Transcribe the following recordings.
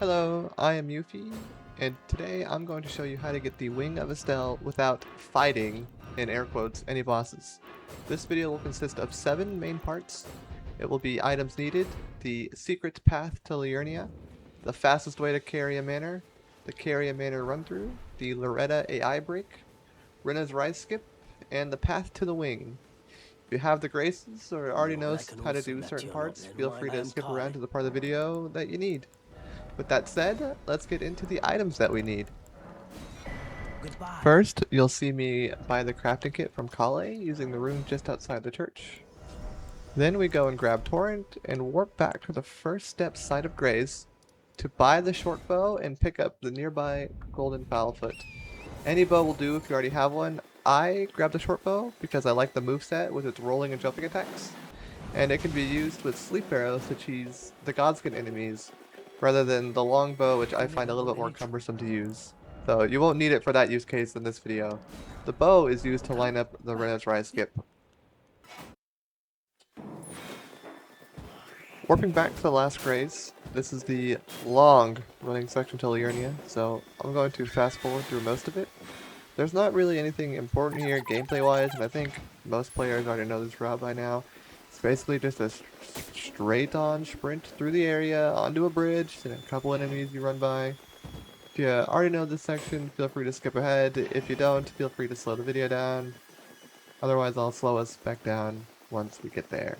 Hello, I am Yuffie, and today I'm going to show you how to get the Wing of Astel without fighting, in air quotes, any bosses. This video will consist of 7 main parts. It will be items needed, the secret path to Liurnia, the fastest way to Caria Manor, the Caria Manor run-through, the Loretta AI Break, Renna's Rise Skip, and the path to the Wing. If you have the graces or already know how to do certain parts, feel free to skip around to the part of the video that you need. With that said, let's get into the items that we need. Goodbye. First, you'll see me buy the crafting kit from Kale using the room just outside the church. Then we go and grab Torrent and warp back to the first step side of Graze to buy the short bow and pick up the nearby golden foulfoot. Any bow will do if you already have one. I grabbed the short bow because I like the moveset with its rolling and jumping attacks, and it can be used with sleep arrows to cheese the Godskin enemies, rather than the longbow, which I find a little bit more cumbersome to use. So you won't need it for that use case in this video. The bow is used to line up the Renna's Rise skip. Warping back to the last graze, this is the long running section to Liurnia, so I'm going to fast forward through most of it. There's not really anything important here gameplay wise, and I think most players already know this route by now. It's basically just a straight on sprint through the area, onto a bridge, and a couple enemies you run by. If you already know this section, feel free to skip ahead. If you don't, feel free to slow the video down. Otherwise, I'll slow us back down once we get there.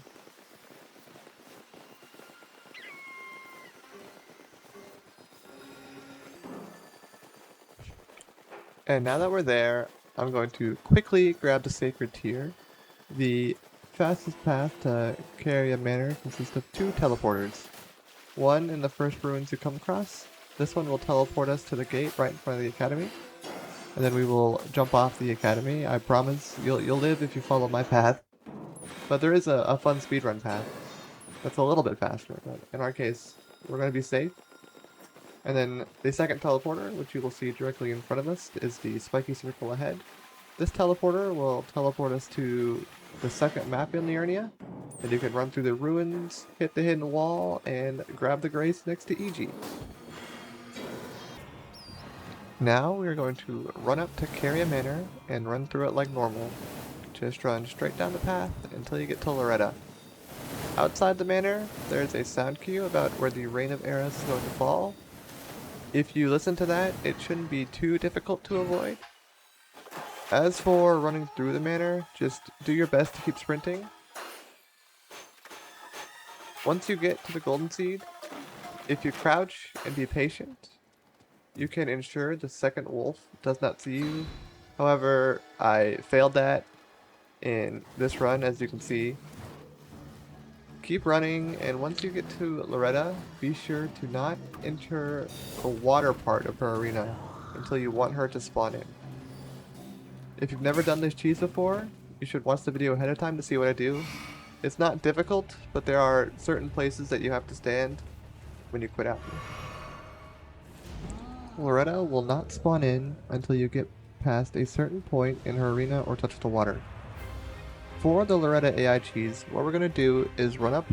And now that we're there, I'm going to quickly grab the Sacred Tier. The fastest path to Caria Manor consists of 2 teleporters. One in the first ruins you come across. This one will teleport us to the gate right in front of the academy. And then we will jump off the academy. I promise you'll live if you follow my path. But there is a fun speedrun path that's a little bit faster, but in our case, we're going to be safe. And then the second teleporter, which you will see directly in front of us, is the spiky circle ahead. This teleporter will teleport us to the second map in Liurnia, and you can run through the ruins, hit the hidden wall, and grab the grace next to EG. Now we are going to run up to Caria Manor and run through it like normal. Just run straight down the path until you get to Loretta. Outside the manor, there's a sound cue about where the rain of arrows is going to fall. If you listen to that, it shouldn't be too difficult to avoid. As for running through the manor, just do your best to keep sprinting. Once you get to the golden seed, if you crouch and be patient, you can ensure the second wolf does not see you. However, I failed that in this run, as you can see. Keep running, and once you get to Loretta, be sure to not enter the water part of her arena until you want her to spawn in. If you've never done this cheese before, you should watch the video ahead of time to see what I do. It's not difficult, but there are certain places that you have to stand when you quit out. Loretta will not spawn in until you get past a certain point in her arena or touch the water. For the Loretta AI cheese, what we're going to do is run up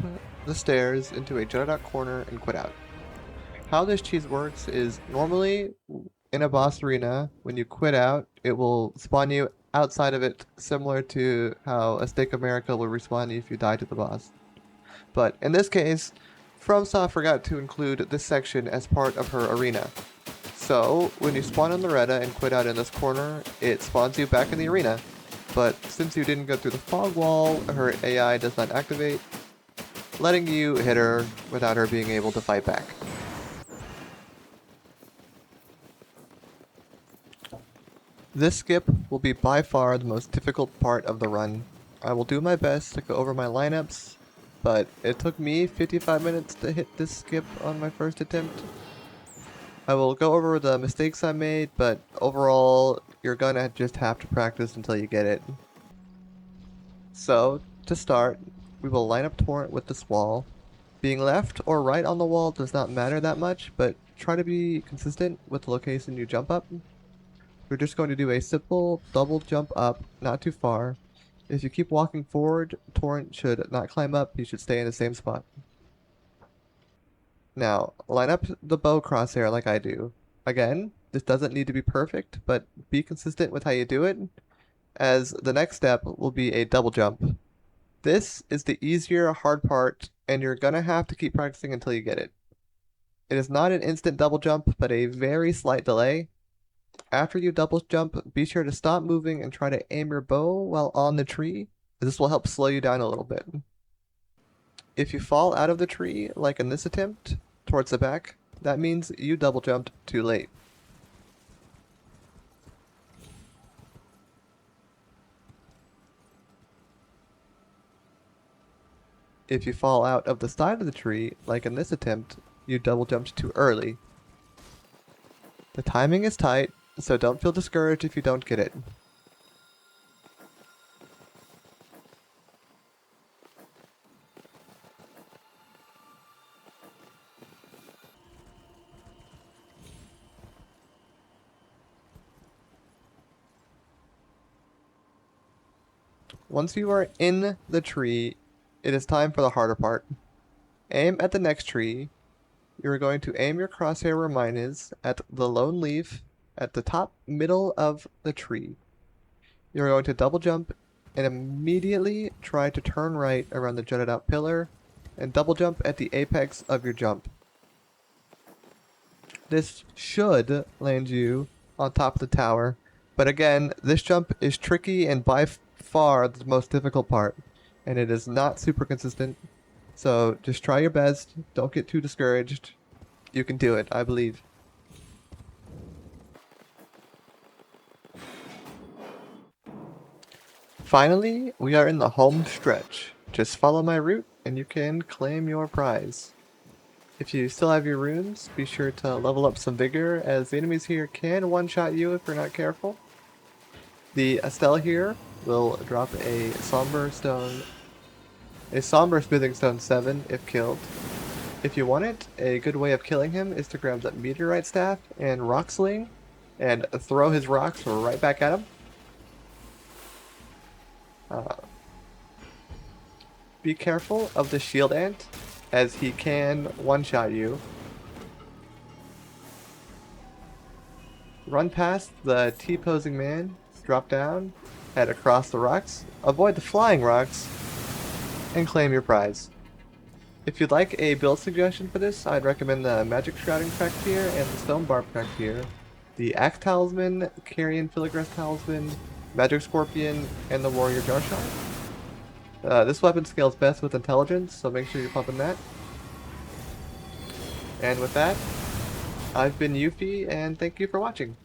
the stairs into a jutted out corner and quit out. How this cheese works is normally in a boss arena, when you quit out, it will spawn you outside of it, similar to how a Stake America will respawn you if you die to the boss. But in this case, FromSoft forgot to include this section as part of her arena. So, when you spawn in Loretta and quit out in this corner, it spawns you back in the arena. But since you didn't go through the fog wall, her AI does not activate, letting you hit her without her being able to fight back. This skip will be by far the most difficult part of the run. I will do my best to go over my lineups, but it took me 55 minutes to hit this skip on my first attempt. I will go over the mistakes I made, but overall, you're gonna just have to practice until you get it. So, to start, we will line up Torrent with this wall. Being left or right on the wall does not matter that much, but try to be consistent with the location you jump up. We're just going to do a simple double jump up, not too far. If you keep walking forward, Torrent should not climb up, he should stay in the same spot. Now, line up the bow crosshair like I do. Again, this doesn't need to be perfect, but be consistent with how you do it, as the next step will be a double jump. This is the easier hard part, and you're gonna have to keep practicing until you get it. It is not an instant double jump, but a very slight delay. After you double jump, be sure to stop moving and try to aim your bow while on the tree. This will help slow you down a little bit. If you fall out of the tree, like in this attempt, towards the back, that means you double jumped too late. If you fall out of the side of the tree, like in this attempt, you double jumped too early. The timing is tight, so don't feel discouraged if you don't get it. Once you are in the tree, it is time for the harder part. Aim at the next tree. You're going to aim your crosshair where mine is, at the lone leaf, at the top middle of the tree. You're going to double jump and immediately try to turn right around the jutted out pillar and double jump at the apex of your jump. This should land you on top of the tower, but again, this jump is tricky and by far the most difficult part, and it is not super consistent. So just try your best, don't get too discouraged. You can do it, I believe. Finally, we are in the home stretch. Just follow my route and you can claim your prize. If you still have your runes, be sure to level up some vigor, as the enemies here can one-shot you if you're not careful. The Astel here will drop a somber smithing stone 7 if killed. If you want it, a good way of killing him is to grab the meteorite staff and rock sling and throw his rocks right back at him. Be careful of the shield ant, as he can one-shot you. Run past the T-posing man, drop down, head across the rocks, avoid the flying rocks, and claim your prize. If you'd like a build suggestion for this, I'd recommend the Magic Shrouding Tractier and the Stone Barb Tractier, the Axe Talisman, Carian Filigree Talisman, Magic Scorpion, and the Warrior Jarshot. This weapon scales best with intelligence, so make sure you're pumping that. And with that, I've been Yuffie, and thank you for watching.